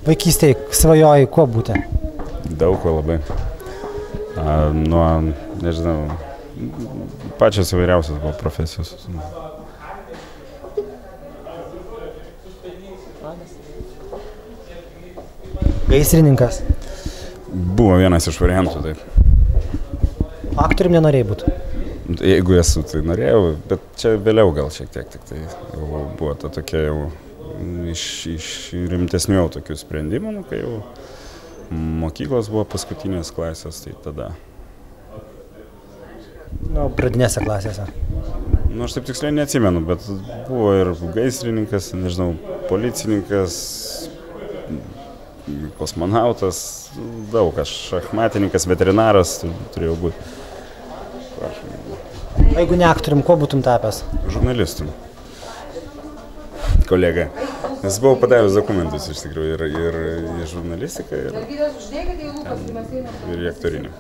Vaikystėje svajojai kuo būti? Daug ko labai. Nuo, nežinau, pačios įvairiausios buvo profesijos. Gaisrininkas. Buvo vienas iš variantų, taip. Aktorium nenorėjai būti? Jeigu esu, tai norėjau, bet čia vėliau gal šiek tiek, tik tai jau buvo ta tokia jau iš rimtesnių jau tokių sprendimų, kai jau mokyklos buvo paskutinės klasės, tai tada. Nu, pradinėse klasėse. Nu, aš taip tiksliai neatsimenu, bet buvo ir gaisrininkas, nežinau, policininkas, kosmonautas, daug, aš šachmatininkas, veterinaras turėjau būti. O jeigu ne aktorium, kuo būtum tapęs? Žurnalistum. Kolega. Nes buvau padavęs dokumentus iš tikrųjų ir į žurnalistiką, ir į aktorinį.